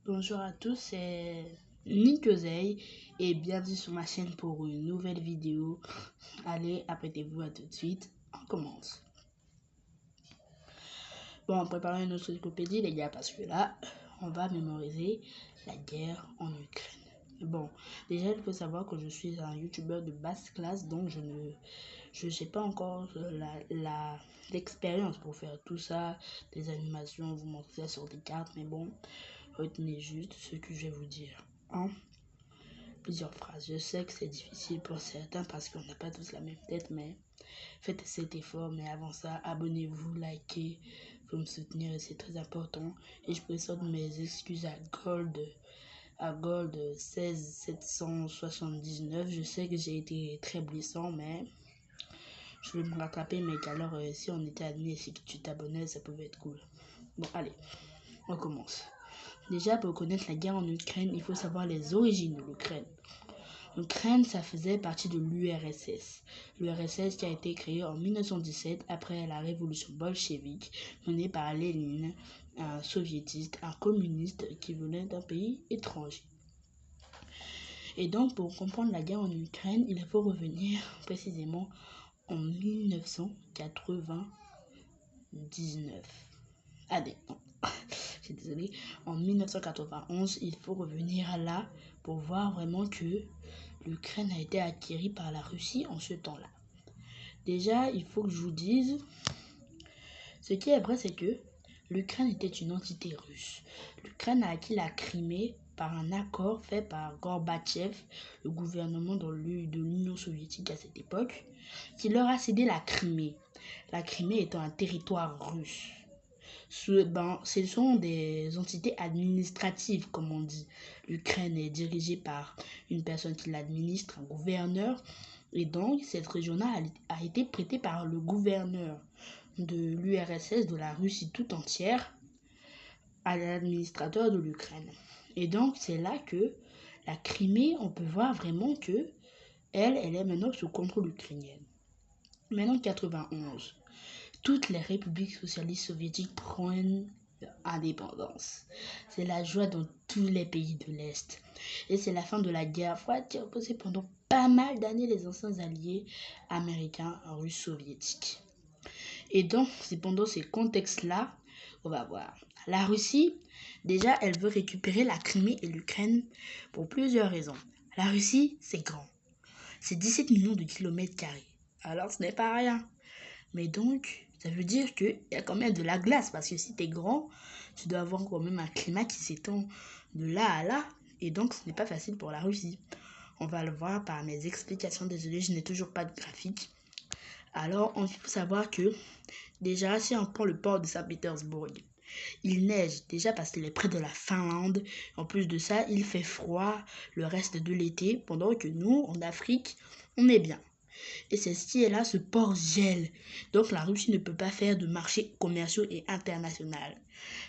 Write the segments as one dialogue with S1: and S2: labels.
S1: Bonjour à tous, c'est Nikozey et bienvenue sur ma chaîne pour une nouvelle vidéo. Allez, apprêtez-vous à tout de suite, on commence. Bon, préparez une autre encyclopédie les gars parce que là, on va mémoriser la guerre en Ukraine. Bon, déjà il faut savoir que je suis un youtubeur de basse classe, donc je n'ai pas encore l'expérience pour faire tout ça, des animations, vous montrer ça sur des cartes, mais bon, retenez juste ce que je vais vous dire en plusieurs phrases. Je sais que c'est difficile pour certains parce qu'on n'a pas tous la même tête, mais faites cet effort. Mais avant ça, abonnez-vous, likez, pour me soutenir, c'est très important. Et je présente mes excuses à Gold 16779. Je sais que j'ai été très blessant, mais je vais me rattraper. Mais alors, si on était admis et si tu t'abonnais, ça pouvait être cool. Bon, allez, on commence. Déjà, pour connaître la guerre en Ukraine, il faut savoir les origines de l'Ukraine. L'Ukraine, ça faisait partie de l'URSS. L'URSS qui a été créée en 1917 après la révolution bolchevique menée par Lénine, un soviétiste, un communiste qui venait d'un pays étranger. Et donc, pour comprendre la guerre en Ukraine, il faut revenir précisément en 1999. Allez, non. Je suis désolée. En 1991, il faut revenir là pour voir vraiment que l'Ukraine a été acquérie par la Russie en ce temps-là. Déjà, il faut que je vous dise, ce qui est vrai, c'est que l'Ukraine était une entité russe. L'Ukraine a acquis la Crimée par un accord fait par Gorbatchev, le gouvernement de l'Union soviétique à cette époque, qui leur a cédé la Crimée. La Crimée étant un territoire russe. Ce sont des entités administratives, comme on dit. L'Ukraine est dirigée par une personne qui l'administre, un gouverneur. Et donc, cette région-là a été prêtée par le gouverneur de l'URSS, de la Russie tout entière, à l'administrateur de l'Ukraine. Et donc, c'est là que la Crimée, on peut voir vraiment que elle est maintenant sous contrôle ukrainien. Maintenant, 91. Toutes les républiques socialistes soviétiques prennent leur indépendance. C'est la joie dans tous les pays de l'Est. Et c'est la fin de la guerre froide qui a opposé pendant pas mal d'années les anciens alliés américains, russes, soviétiques. Et donc, c'est pendant ces contextes-là, on va voir. La Russie, déjà, elle veut récupérer la Crimée et l'Ukraine pour plusieurs raisons. La Russie, c'est grand. C'est 17 millions de kilomètres carrés. Alors, ce n'est pas rien. Mais donc, ça veut dire qu'il y a quand même de la glace. Parce que si tu es grand, tu dois avoir quand même un climat qui s'étend de là à là. Et donc, ce n'est pas facile pour la Russie. On va le voir par mes explications. Désolé, je n'ai toujours pas de graphique. Alors, il faut savoir que, déjà, si on prend le port de Saint-Pétersbourg, il neige déjà parce qu'il est près de la Finlande. En plus de ça, il fait froid le reste de l'été. Pendant que nous, en Afrique, on est bien. Et c'est ce qui est là, ce port gèle. Donc la Russie ne peut pas faire de marchés commerciaux et internationaux.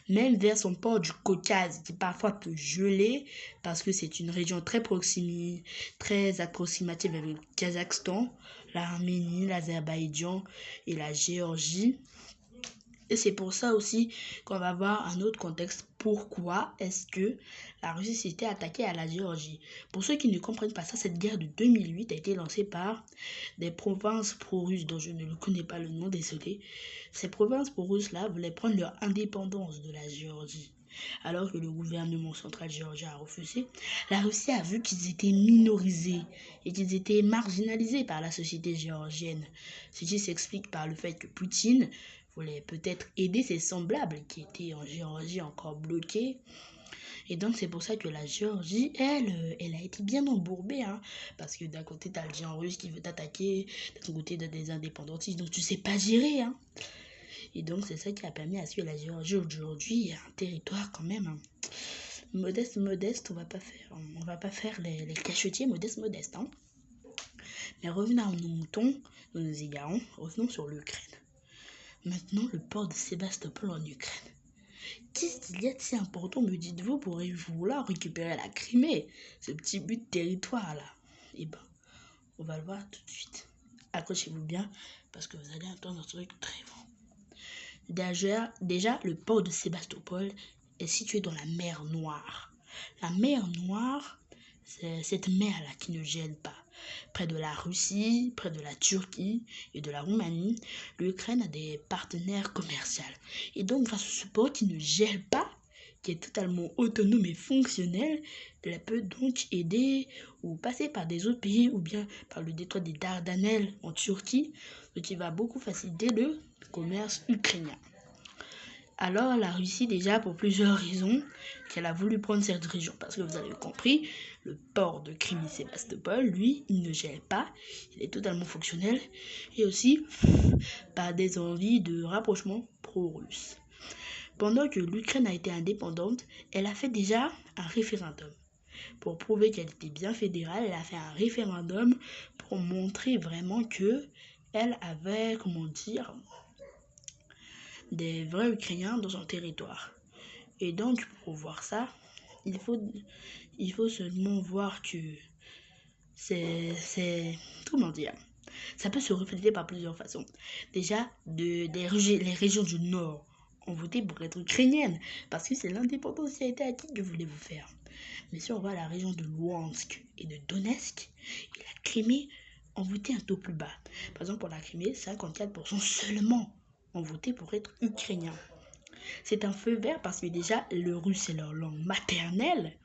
S1: Même vers son port du Caucase, qui parfois peut geler, parce que c'est une région très approximative avec le Kazakhstan, l'Arménie, l'Azerbaïdjan et la Géorgie. Et c'est pour ça aussi qu'on va voir un autre contexte. Pourquoi est-ce que la Russie s'était attaquée à la Géorgie? Pour ceux qui ne comprennent pas ça, cette guerre de 2008 a été lancée par des provinces pro-russes dont je ne connais pas le nom, désolé. Ces provinces pro-russes-là voulaient prendre leur indépendance de la Géorgie. Alors que le gouvernement central géorgien a refusé, la Russie a vu qu'ils étaient minorisés et qu'ils étaient marginalisés par la société géorgienne. Ce qui s'explique par le fait que Poutine voulait peut-être aider ses semblables qui étaient en Géorgie encore bloqués. Et donc c'est pour ça que la Géorgie, elle a été bien embourbée, hein, parce que d'un côté t'as le géant russe qui veut t'attaquer, d'un côté t'as des indépendantistes, donc tu sais pas gérer, hein. Et donc c'est ça qui a permis à ce que la Géorgie aujourd'hui a un territoire quand même, hein, modeste, on va pas faire les cachetiers modeste, hein. Mais revenons à nos moutons, nous nous égarons, revenons sur l'Ukraine. Maintenant, le port de Sébastopol en Ukraine. Qu'est-ce qu'il y a de si important, me dites-vous, pour vouloir récupérer la Crimée, ce petit bout de territoire-là? Eh ben, on va le voir tout de suite. Accrochez-vous bien, parce que vous allez entendre un truc très bon. Déjà, le port de Sébastopol est située dans la mer Noire. La mer Noire, c'est cette mer-là qui ne gèle pas. Près de la Russie, près de la Turquie et de la Roumanie, l'Ukraine a des partenaires commerciaux. Et donc, grâce au support qui ne gèle pas, qui est totalement autonome et fonctionnel, elle peut donc aider ou passer par des autres pays ou bien par le détroit des Dardanelles en Turquie, ce qui va beaucoup faciliter le commerce ukrainien. Alors la Russie, déjà pour plusieurs raisons, qu'elle a voulu prendre cette région, parce que vous avez compris, le port de Crimée-Sébastopol, lui, il ne gèle pas, il est totalement fonctionnel, et aussi par des envies de rapprochement pro-russe. Pendant que l'Ukraine a été indépendante, elle a fait déjà un référendum. Pour prouver qu'elle était bien fédérale, elle a fait un référendum pour montrer vraiment que elle avait, des vrais Ukrainiens dans son territoire. Et donc, pour voir ça, il faut seulement voir que ça peut se refléter par plusieurs façons. Déjà, les régions du Nord ont voté pour être ukrainiennes, parce que c'est l'indépendance qui a été acquise que voulez-vous faire. Mais si on va à la région de Luhansk et de Donetsk, et la Crimée ont voté un taux plus bas. Par exemple, pour la Crimée, 54% seulement ont voté pour être ukrainiens. C'est un feu vert parce que déjà, le russe est leur langue maternelle.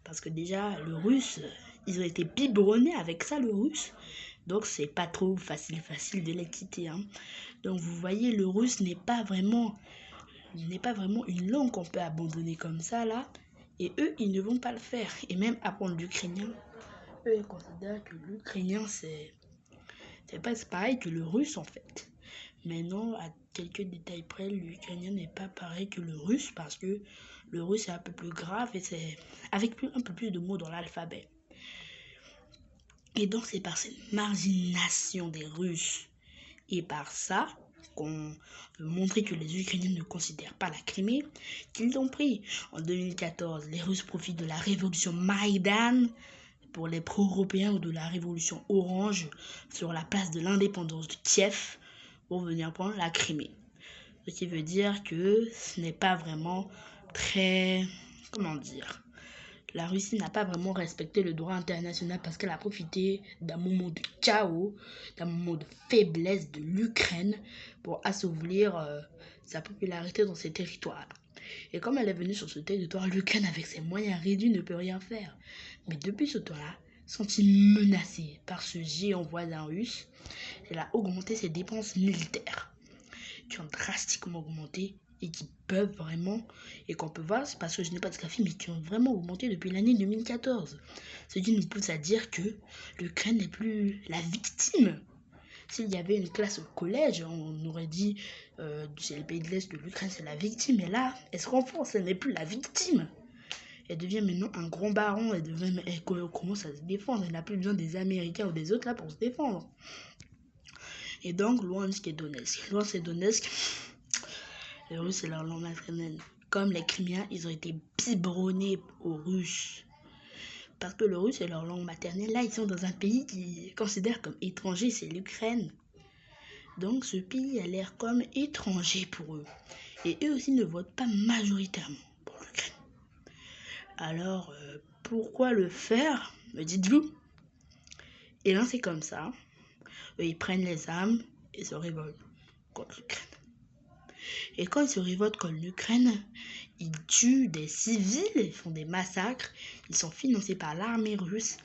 S1: Parce que déjà, le russe, ils ont été biberonnés avec ça, le russe. Donc, c'est pas trop facile de les quitter. Donc, vous voyez, le russe n'est pas vraiment une langue qu'on peut abandonner comme ça, là. Et eux, ils ne vont pas le faire. Et même apprendre l'ukrainien, eux, ils considèrent que l'ukrainien, c'est pas pareil que le russe, en fait. Maintenant, à quelques détails près, l'ukrainien n'est pas pareil que le russe parce que le russe est un peu plus grave et c'est avec un peu plus de mots dans l'alphabet. Et donc, c'est par cette margination des Russes et par ça qu'on veut montrer que les Ukrainiens ne considèrent pas la Crimée qu'ils l'ont pris. En 2014, les Russes profitent de la révolution Maïdan pour les pro-européens ou de la révolution orange sur la place de l'indépendance de Kiev pour venir prendre la Crimée. Ce qui veut dire que ce n'est pas vraiment très... La Russie n'a pas vraiment respecté le droit international parce qu'elle a profité d'un moment de chaos, d'un moment de faiblesse de l'Ukraine pour assouvir sa popularité dans ses territoires. Et comme elle est venue sur ce territoire, l'Ukraine avec ses moyens réduits ne peut rien faire. Mais depuis ce temps-là, sont-ils menacés par ce géant voisin russe? Elle a augmenté ses dépenses militaires, qui ont drastiquement augmenté et qui peuvent vraiment, et qu'on peut voir, c'est parce que je n'ai pas de café, mais qui ont vraiment augmenté depuis l'année 2014. Ce qui nous pousse à dire que l'Ukraine n'est plus la victime. S'il y avait une classe au collège, on aurait dit c'est le pays de l'Est de l'Ukraine, c'est la victime. Et là, est-ce qu'en France, elle n'est plus la victime? Elle devient maintenant un grand baron, elle commence à se défendre. Elle n'a plus besoin des Américains ou des autres là pour se défendre. Et donc, Luhansk et Donetsk. Les Russes, c'est leur langue maternelle. Comme les Criméens, ils ont été biberonnés aux Russes. Parce que le russe est leur langue maternelle. Là, ils sont dans un pays qu'ils considèrent comme étranger, c'est l'Ukraine. Donc, ce pays a l'air comme étranger pour eux. Et eux aussi ne votent pas majoritairement pour l'Ukraine. Alors, pourquoi le faire, me dites-vous? Et là, c'est comme ça. Eux, ils prennent les armes et se révoltent contre l'Ukraine. Et quand ils se révoltent contre l'Ukraine, ils tuent des civils, ils font des massacres, ils sont financés par l'armée russe.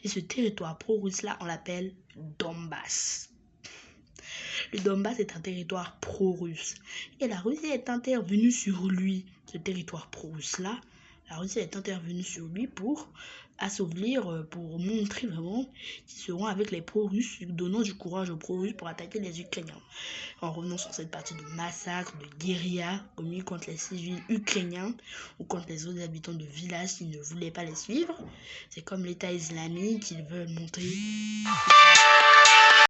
S1: Et ce territoire pro-russe-là, on l'appelle Donbass. Le Donbass est un territoire pro-russe. Et la Russie est intervenue sur lui, ce territoire pro-russe-là. La Russie est intervenue sur lui pour assouvir, pour montrer vraiment qu'ils seront avec les pro-russes, donnant du courage aux pro-russes pour attaquer les Ukrainiens. En revenant sur cette partie de massacre, de guérilla commis contre les civils ukrainiens ou contre les autres habitants de villages qui ne voulaient pas les suivre, c'est comme l'État islamique, ils veulent montrer